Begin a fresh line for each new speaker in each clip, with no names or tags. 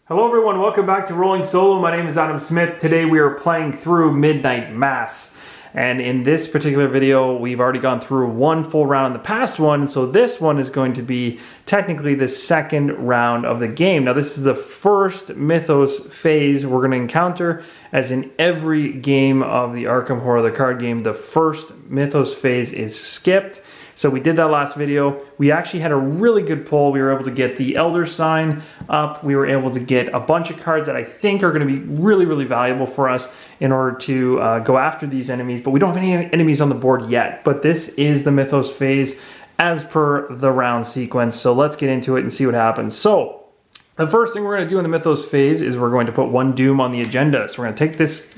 Hello everyone, welcome back to Rolling Solo. My name is Adam Smith. Today we are playing through Midnight Mass. And in this particular video, we've already gone through one full round in the past one, so this one is going to be technically the second round of the game. Now this is the first Mythos phase we're going to encounter, as in every game of the Arkham Horror, the card game, the first Mythos phase is skipped. So we did that last video. We actually had a really good pull. We were able to get the Elder Sign up. We were able to get a bunch of cards that I think are going to be really, really valuable for us in order to go after these enemies. But we don't have any enemies on the board yet. But this is the Mythos phase as per the round sequence. So let's get into it and see what happens. So the first thing we're going to do in the Mythos phase is we're going to put one Doom on the agenda. So we're going to take this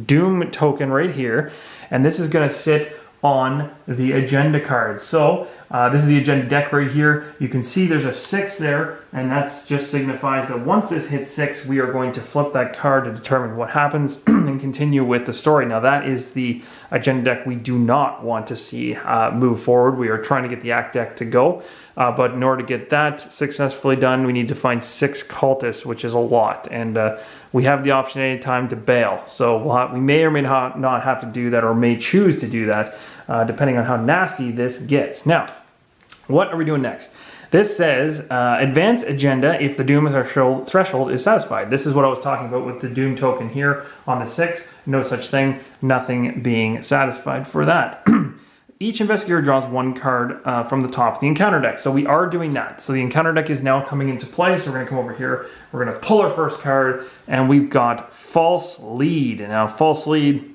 Doom token right here, and this is going to sit on the agenda cards. So this is the agenda deck right here. You can see there's a 6 there, and that just signifies that once this hits 6, we are going to flip that card to determine what happens and continue with the story. Now that is the agenda deck we do not want to see move forward. We are trying to get the act deck to go, but in order to get that successfully done, we need to find 6 cultists, which is a lot, and we have the option at any time to bail. So we may or may not have to do that, or may choose to do that, depending on how nasty this gets. Now, what are we doing next? This says, advance agenda if the Doom threshold is satisfied. This is what I was talking about with the Doom token here on the 6. No such thing, nothing being satisfied for that. Each investigator draws one card from the top of the encounter deck. So we are doing that. So the encounter deck is now coming into play. So we're going to come over here. We're going to pull our first card, and we've got False Lead. And now False Lead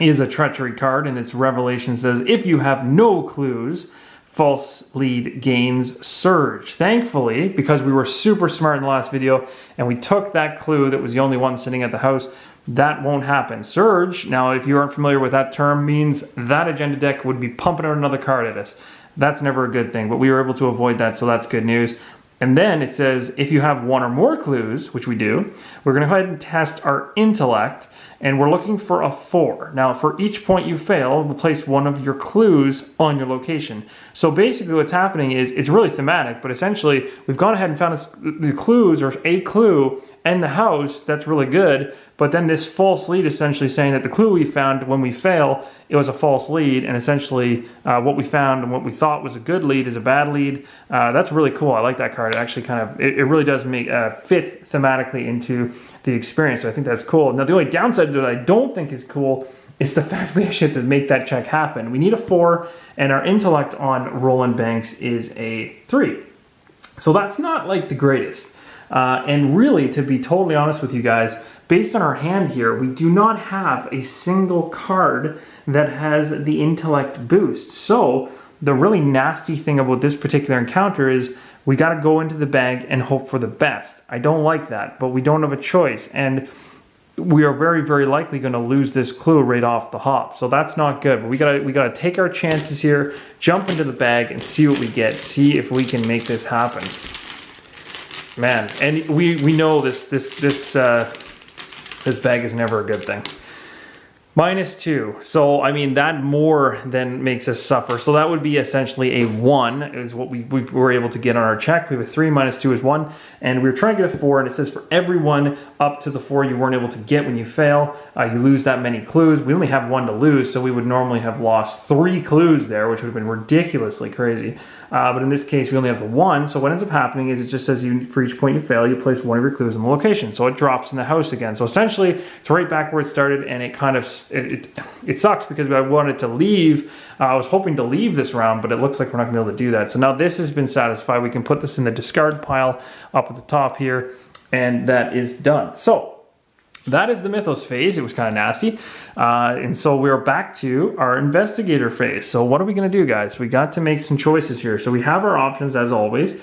is a treachery card, and its revelation says, if you have no clues, False Lead gains Surge. Thankfully, because we were super smart in the last video, and we took that clue that was the only one sitting at the house, that won't happen. Surge, now if you aren't familiar with that term, means that agenda deck would be pumping out another card at us. That's never a good thing, but we were able to avoid that, so that's good news. And then it says, if you have one or more clues, which we do, we're going to go ahead and test our intellect, and we're looking for a 4. Now, for each point you fail, we'll place one of your clues on your location. So basically what's happening is, it's really thematic, but essentially, we've gone ahead and found the clues, or a clue, in the house that's really good, but then this false lead essentially saying that the clue we found when we fail, it was a false lead, and essentially what we found and what we thought was a good lead is a bad lead. That's really cool. I like that card. It actually kind of, it really does make fit thematically into the experience, so I think that's cool. Now the only downside that I don't think is cool is the fact we actually have to make that check happen. We need a 4, and our intellect on Roland Banks is a 3. So that's not like the greatest. And really, to be totally honest with you guys, based on our hand here, we do not have a single card that has the intellect boost. So the really nasty thing about this particular encounter is we got to go into the bag and hope for the best. I don't like that, but we don't have a choice. And we are very, very likely going to lose this clue right off the hop. So that's not good. But we gotta take our chances here, jump into the bag, and see what we get. See if we can make this happen. Man, and we know this bag is never a good thing. -2. So, I mean, that more than makes us suffer. So that would be essentially a 1 is what we were able to get on our check. We have a 3, -2 is 1. And we were trying to get a 4, and it says for every 1 up to the 4 you weren't able to get when you fail, you lose that many clues. We only have 1 to lose, so we would normally have lost 3 clues there, which would have been ridiculously crazy. But in this case, we only have the 1. So what ends up happening is it just says for each point you fail, you place 1 of your clues in the location. So it drops in the house again. So essentially, it's right back where it started, and it kind of, it sucks because I wanted to leave. I was hoping to leave this round, but it looks like we're not going to be able to do that. So now this has been satisfied. We can put this in the discard pile up at the top here, and that is done. So that is the Mythos phase. It was kind of nasty. And so we're back to our Investigator phase. So what are we going to do, guys? We got to make some choices here. So we have our options as always.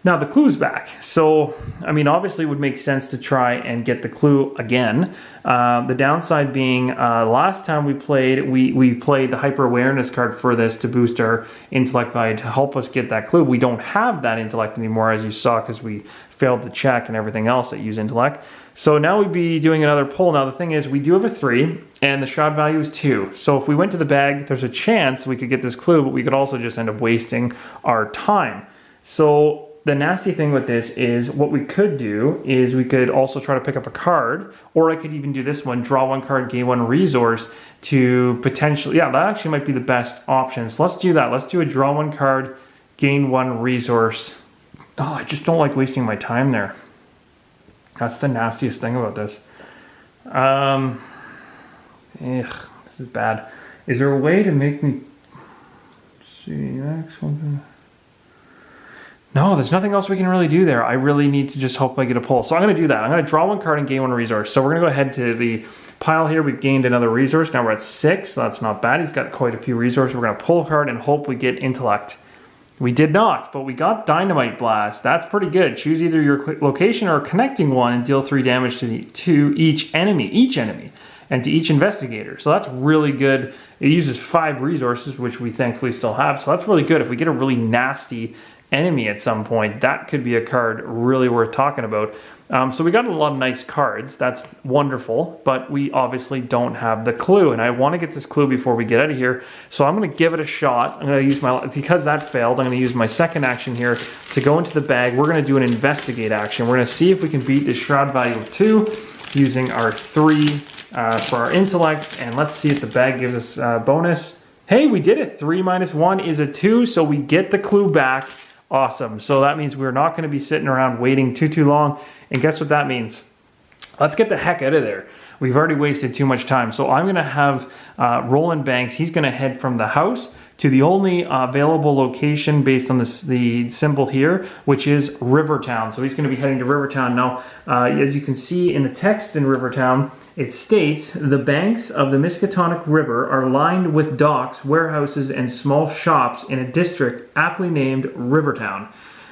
Now the clue's back. So, I mean, obviously it would make sense to try and get the clue again. The downside being, last time we played, we played the hyper awareness card for this to boost our intellect value to help us get that clue. We don't have that intellect anymore, as you saw, because we failed the check and everything else that use intellect. So now we'd be doing another pull. Now the thing is, we do have a 3, and the shroud value is 2. So if we went to the bag, there's a chance we could get this clue, but we could also just end up wasting our time. So the nasty thing with this is what we could do is we could also try to pick up a card, or I could even do this one, draw one card, gain one resource to potentially, yeah, that actually might be the best option. So let's do that. Let's do a draw one card, gain one resource. Oh, I just don't like wasting my time there. That's the nastiest thing about this. This is bad. Is there a way to make me see next one? No, there's nothing else we can really do there. I really need to just hope I get a pull. So I'm going to do that. I'm going to draw one card and gain one resource. So we're going to go ahead to the pile here. We've gained another resource. Now we're at 6, so that's not bad. He's got quite a few resources. We're going to pull a card and hope we get intellect. We did not, but we got Dynamite Blast. That's pretty good. Choose either your location or a connecting one and deal 3 damage to each enemy, and to each investigator. So that's really good. It uses 5 resources, which we thankfully still have. So that's really good. If we get a really nasty enemy at some point, that could be a card really worth talking about. So we got a lot of nice cards. That's wonderful, but we obviously don't have the clue, and I want to get this clue before we get out of here. So I'm going to give it a shot. I'm going to use because that failed, I'm going to use my second action here to go into the bag. We're going to do an investigate action. We're going to see if we can beat the shroud value of 2 using our 3 for our intellect, and let's see if the bag gives us a bonus. Hey, we did it. 3 minus 1 is a 2, so we get the clue back. Awesome. So that means we're not going to be sitting around waiting too long. And guess what that means? Let's get the heck out of there. We've already wasted too much time. So I'm going to have Roland Banks. He's going to head from the house to the only available location based on the symbol here, which is Rivertown. So he's going to be heading to Rivertown. Now, as you can see in the text in Rivertown, it states, the banks of the Miskatonic River are lined with docks, warehouses, and small shops in a district aptly named Rivertown.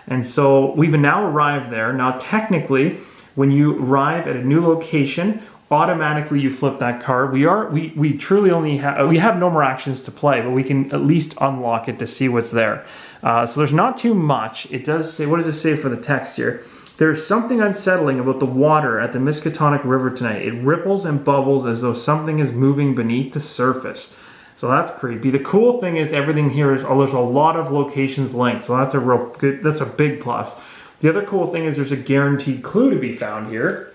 And so we've now arrived there. Now, technically, when you arrive at a new location, automatically you flip that card. We truly only have no more actions to play, but we can at least unlock it to see what's there. So there's not too much. It does say, what does it say for the text here? There's something unsettling about the water at the Miskatonic River tonight. It ripples and bubbles as though something is moving beneath the surface. So that's creepy. The cool thing is everything here is, there's a lot of locations linked. So that's a real good, that's a big plus. The other cool thing is there's a guaranteed clue to be found here.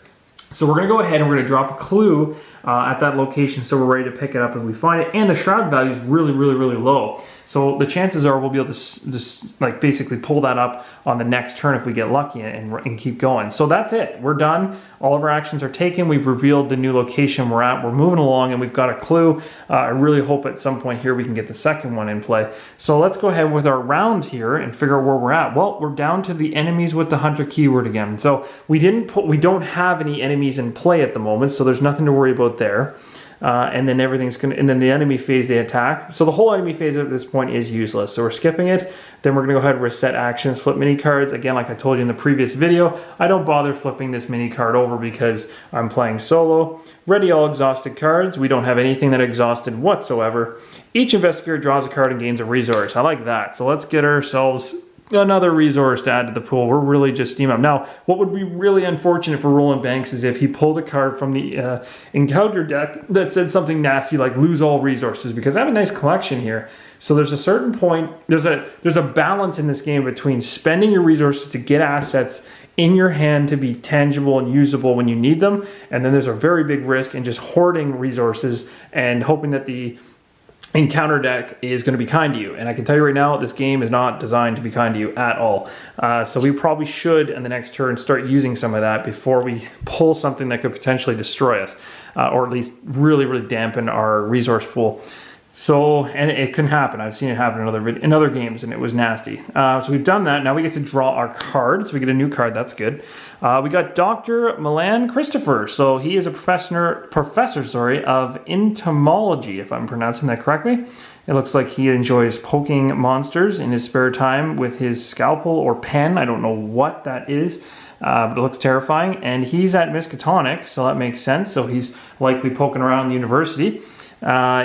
So we're going to go ahead and we're going to drop a clue at that location so we're ready to pick it up if we find it. And the shroud value is really low. So the chances are we'll be able to just like basically pull that up on the next turn if we get lucky and keep going. So that's it. We're done. All of our actions are taken. We've revealed the new location we're at. We're moving along and we've got a clue. I really hope at some point here we can get the second one in play. So let's go ahead with our round here and figure out where we're at. Well, we're down to the enemies with the hunter keyword again. So we don't have any enemies in play at the moment, so there's nothing to worry about there. And then and then the enemy phase they attack. So the whole enemy phase at this point is useless. So we're skipping it. Then we're going to go ahead and reset actions, flip mini cards. Again, like I told you in the previous video, I don't bother flipping this mini card over because I'm playing solo. Ready all exhausted cards. We don't have anything that exhausted whatsoever. Each investigator draws a card and gains a resource. I like that. So let's get ourselves another resource to add to the pool. We're really just steam up. Now, what would be really unfortunate for Roland Banks is if he pulled a card from the encounter deck that said something nasty like lose all resources, because I have a nice collection here. So there's a certain point, there's a balance in this game between spending your resources to get assets in your hand to be tangible and usable when you need them, and then there's a very big risk in just hoarding resources and hoping that the encounter deck is going to be kind to you. And I can tell you right now, this game is not designed to be kind to you at all. So we probably should, in the next turn, start using some of that before we pull something that could potentially destroy us, or at least really dampen our resource pool. So, and it can happen. I've seen it happen in other games, and it was nasty. So we've done that. Now we get to draw our card. So we get a new card. That's good. We got Dr. Milan Christopher. So he is a professor of entomology, if I'm pronouncing that correctly. It looks like he enjoys poking monsters in his spare time with his scalpel or pen. I don't know what that is. But it looks terrifying. And he's at Miskatonic, so that makes sense. So he's likely poking around the university.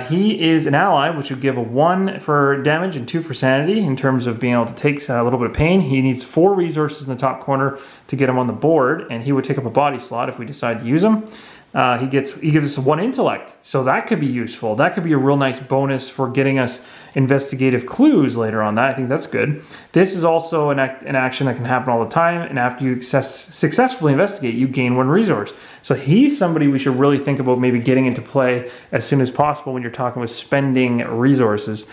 He is an ally, which would give a 1 for damage and 2 for sanity in terms of being able to take a little bit of pain. He needs 4 resources in the top corner to get him on the board, and he would take up a body slot if we decide to use him. he gives us 1 intellect. So that could be useful. That could be a real nice bonus for getting us investigative clues later on. I think that's good. This is also an action that can happen all the time, and after you successfully investigate, you gain 1 resource. So he's somebody we should really think about maybe getting into play as soon as possible when you're talking with spending resources.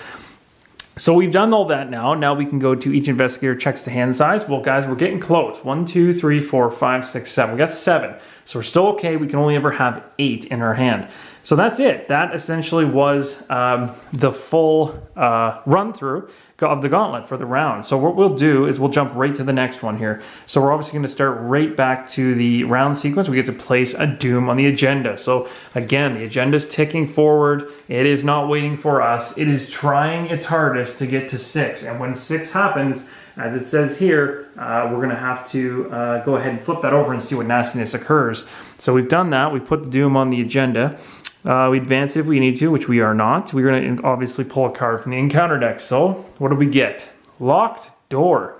So we've done all that now. Now we can go to each investigator checks the hand size. Well, guys, we're getting close. 1, 2, 3, 4, 5, 6, 7. We got 7. So we're still okay. We can only ever have 8 in our hand. So that's it. That essentially was the full run through of the gauntlet for the round. So what we'll do is we'll jump right to the next one here. So we're obviously going to start right back to the round sequence. We get to place a doom on the agenda. So again, the agenda is ticking forward. It is not waiting for us. It is trying its hardest to get to 6. And when 6 happens, as it says here, we're going to have to go ahead and flip that over and see what nastiness occurs. So we've done that. We put the doom on the agenda. We advance if we need to, which we are not. We're going to obviously pull a card from the encounter deck. So what do we get? Locked door.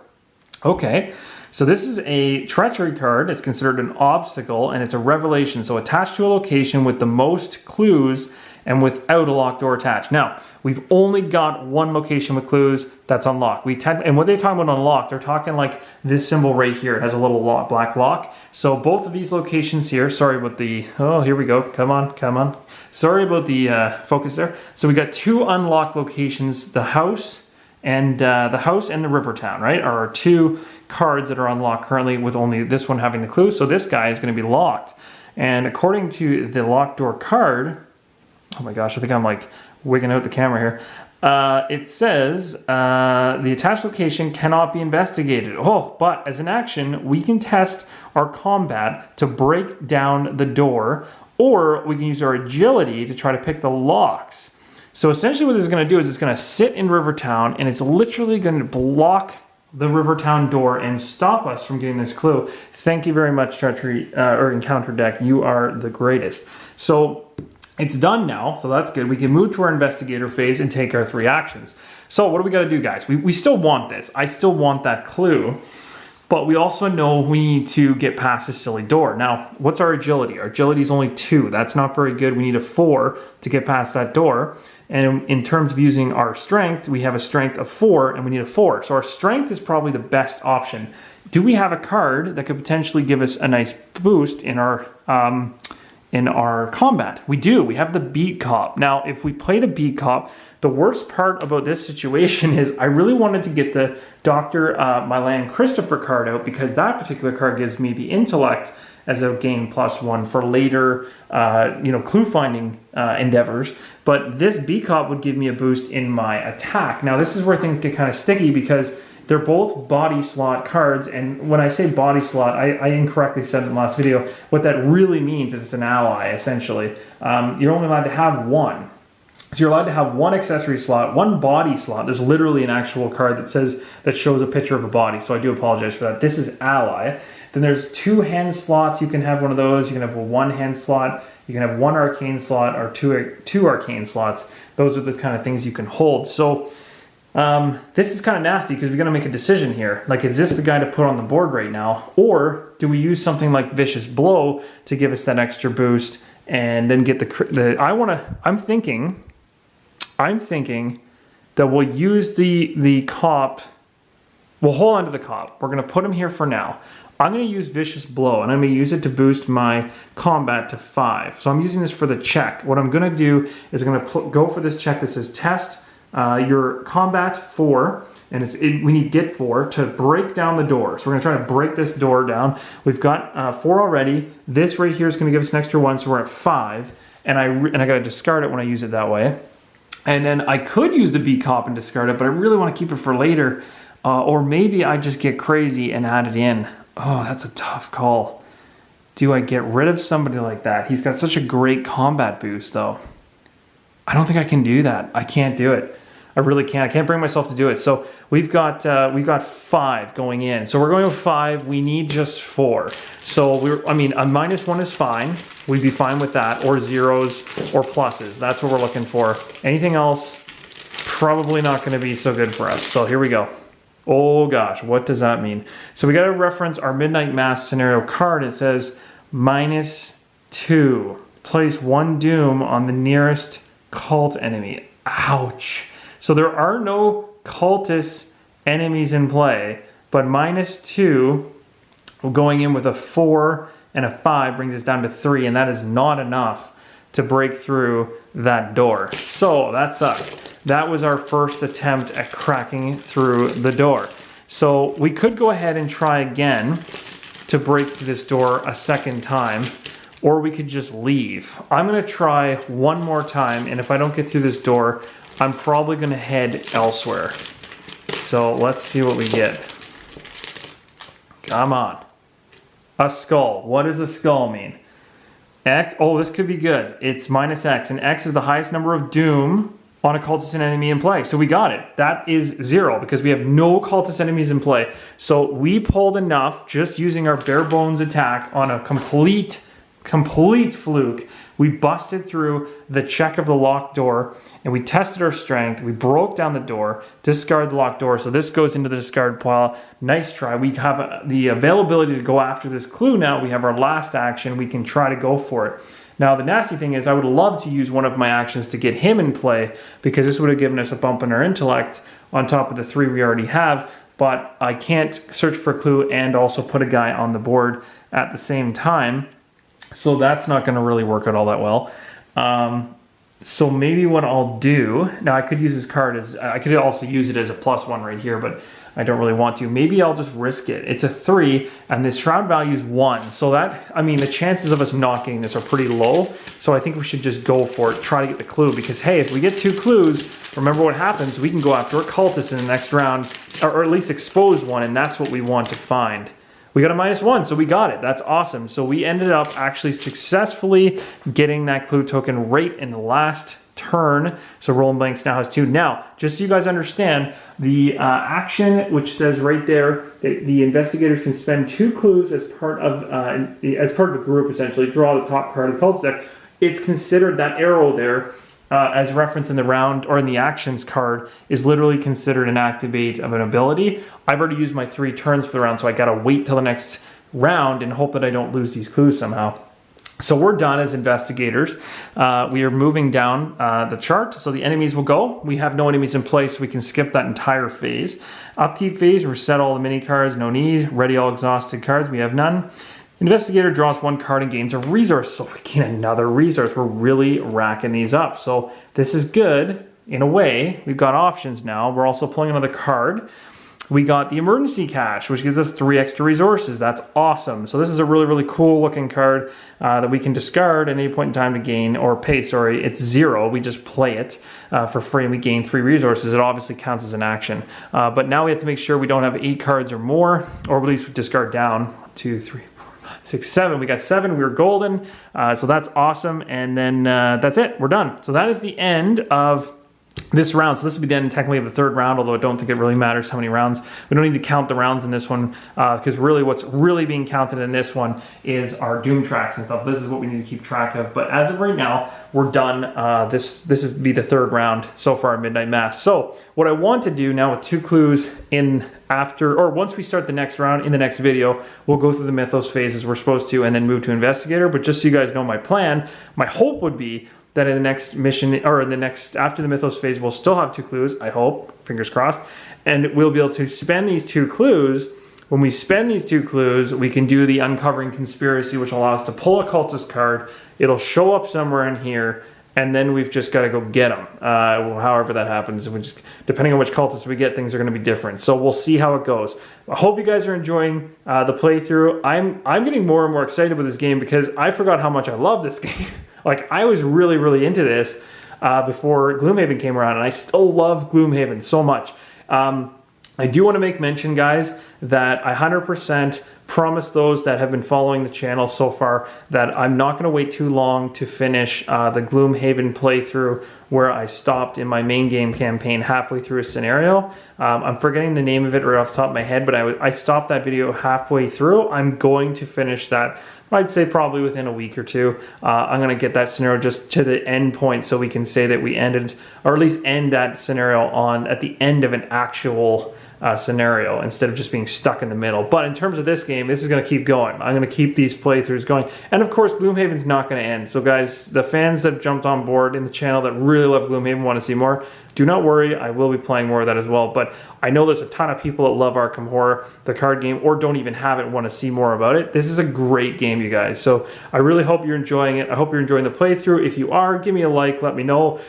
Okay, so this is a treachery card. It's considered an obstacle, and it's a revelation. So attached to a location with the most clues and without a locked door attached. Now, we've only got 1 location with clues that's unlocked. And what they're talking about unlocked, they're talking like this symbol right here. It has a little black lock. So both of these locations here, sorry about the, oh, here we go. Come on, come on. Sorry about the focus there. So we got 2 unlocked locations, the house and the river town, right? Are our 2 cards that are unlocked currently, with only this one having the clue. So this guy is going to be locked. And according to the locked door card, oh my gosh, I think I'm like wigging out the camera here. It says the attached location cannot be investigated. Oh, but as an action, we can test our combat to break down the door, or we can use our agility to try to pick the locks. So essentially what this is going to do is it's going to sit in Rivertown, and it's literally going to block the Rivertown door and stop us from getting this clue. Thank you very much, Treachery or Encounter deck. You are the greatest. So it's done now, so that's good. We can move to our investigator phase and take our 3 actions. So what do we got to do, guys? We still want this. I still want that clue, but we also know we need to get past this silly door. Now, what's our agility? Our agility is only 2. That's not very good. We need a 4 to get past that door. And in terms of using our strength, we have a strength of 4, and we need a 4. So our strength is probably the best option. Do we have a card that could potentially give us a nice boost in our combat? We do. We have the Beat Cop. Now, if we play the Beat Cop, the worst part about this situation is I really wanted to get the Dr. Milan Christopher card out, because that particular card gives me the intellect as a gain +1 for later, clue finding endeavors. But this Beat Cop would give me a boost in my attack. Now, this is where things get kind of sticky, because they're both body slot cards, and when I say body slot, I incorrectly said in the last video. What that really means is it's an ally, essentially. You're only allowed to have 1. So you're allowed to have 1 accessory slot, 1 body slot. There's literally an actual card that shows a picture of a body, so I do apologize for that. This is ally. Then there's 2 hand slots. You can have one of those. You can have a 1 hand slot. You can have 1 arcane slot, or two arcane slots. Those are the kind of things you can hold. So this is kind of nasty, because we're going to make a decision here. Like, is this the guy to put on the board right now? Or do we use something like Vicious Blow to give us that extra boost and then get I'm thinking that we'll use the cop. We'll hold on to the cop. We're going to put him here for now. I'm going to use Vicious Blow, and I'm going to use it to boost my combat to 5. So I'm using this for the check. What I'm going to do is I'm going to go for this check that says test your combat 4, and we need get 4 to break down the door. So we're going to try to break this door down. We've got 4 already. This right here is going to give us an extra 1, so we're at 5. And I got to discard it when I use it that way. And then I could use the Beat Cop and discard it, but I really want to keep it for later. Or maybe I just get crazy and add it in. Oh, that's a tough call. Do I get rid of somebody like that? He's got such a great combat boost, though. I don't think I can do that. I can't do it. I really can't. I can't bring myself to do it. So we've got 5 going in. So we're going with 5. We need just 4. So a -1 is fine. We'd be fine with that, or 0s or pluses. That's what we're looking for. Anything else, probably not going to be so good for us. So here we go. Oh gosh, what does that mean? So we got to reference our Midnight Mass scenario card. It says -10 -2. Place 1 doom on the nearest cult enemy. Ouch. So there are no cultist enemies in play, but -2 going in with a 4 and a 5 brings us down to 3, and that is not enough to break through that door. So that sucks. That was our first attempt at cracking through the door. So we could go ahead and try again to break through this door a second time, or we could just leave. I'm gonna try one more time, and if I don't get through this door, I'm probably gonna head elsewhere. So let's see what we get. Come on. A skull. What does a skull mean? X. Oh, this could be good. It's -X, and X is the highest number of doom on a cultist enemy in play. So we got it. That is 0 because we have no cultist enemies in play. So we pulled enough just using our bare bones attack on a complete fluke. We busted through the check of the locked door, and we tested our strength. We broke down the door, discard the locked door. So this goes into the discard pile. Nice try. We have the availability to go after this clue now. We have our last action. We can try to go for it. Now, the nasty thing is I would love to use one of my actions to get him in play, because this would have given us a bump in our intellect on top of the 3 we already have, but I can't search for a clue and also put a guy on the board at the same time. So that's not going to really work out all that well. So maybe what I'll do, now I could use this card as, I could also use it as a +1 right here, but I don't really want to. Maybe I'll just risk it. It's a 3, and the shroud value is 1. So that, I mean, the chances of us not getting this are pretty low. So I think we should just go for it, try to get the clue, because hey, if we get 2 clues, remember what happens, we can go after a cultist in the next round, or at least expose one, and that's what we want to find. We got a -1, so we got it. That's awesome. So we ended up actually successfully getting that clue token right in the last turn. So Roland Banks now has 2. Now, just so you guys understand, the action which says right there that the investigators can spend 2 clues as part of a group, essentially draw the top card of the cultist deck. It's considered, that arrow there, as referenced in the round or in the actions card, is literally considered an activate of an ability. I've already used my 3 turns for the round, so I gotta wait till the next round and hope that I don't lose these clues somehow. So we're done as investigators. We are moving down the chart, so the enemies will go. We have no enemies in place, so we can skip that entire phase. Upkeep phase, reset all the mini cards, no need. Ready all exhausted cards, we have none. Investigator draws 1 card and gains a resource, so we gain another resource. We're really racking these up. So this is good in a way. We've got options now. We're also pulling another card. We got the emergency cache, which gives us 3 extra resources. That's awesome. So this is a really, really cool looking card that we can discard at any point in time to gain, or pay, sorry, it's 0. We just play it for free and we gain 3 resources. It obviously counts as an action. But now we have to make sure we don't have 8 cards or more, or at least we discard down 1, 2, 3, 6, 7. We got 7. We were golden. So that's awesome. And then that's it. We're done. So that is the end of this round. So this would be the end technically of the 3rd round, although I don't think it really matters how many rounds. We don't need to count the rounds in this one, because really what's really being counted in this one is our doom tracks and stuff. This is what we need to keep track of. But as of right now, we're done. This is be the 3rd round so far in Midnight Mass. So what I want to do now with 2 clues in after, or once we start the next round in the next video, we'll go through the Mythos phase as we're supposed to, and then move to Investigator. But just so you guys know my plan, my hope would be that in the next mission, or in the next, after the Mythos phase, we'll still have 2 clues, I hope, fingers crossed, and we'll be able to spend these 2 clues. When we spend these 2 clues, we can do the Uncovering Conspiracy, which will allow us to pull a cultist card. It'll show up somewhere in here, and then we've just got to go get them. However that happens, we just, depending on which cultist we get, things are going to be different. So we'll see how it goes. I hope you guys are enjoying the playthrough. I'm getting more and more excited with this game because I forgot how much I love this game. Like, I was really, really into this before Gloomhaven came around, and I still love Gloomhaven so much. I do want to make mention, guys, that I 100% promise those that have been following the channel so far that I'm not going to wait too long to finish the Gloomhaven playthrough where I stopped in my main game campaign halfway through a scenario. I'm forgetting the name of it right off the top of my head, but I stopped that video halfway through. I'm going to finish that, I'd say probably within a week or 2. I'm going to get that scenario just to the end point so we can say that we ended, or at least end that scenario on at the end of an actual scenario instead of just being stuck in the middle. But in terms of this game, this is going to keep going. I'm going to keep these playthroughs going. And of course, Gloomhaven's not going to end. So guys, the fans that jumped on board in the channel that really love Gloomhaven, want to see more, do not worry, I will be playing more of that as well. But I know there's a ton of people that love Arkham Horror, the card game, or don't even have it and want to see more about it. This is a great game, you guys. So I really hope you're enjoying it. I hope you're enjoying the playthrough. If you are, give me a like, let me know.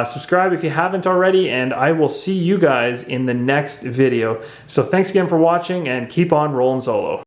Subscribe if you haven't already, and I will see you guys in the next video. So thanks again for watching, and keep on rolling solo.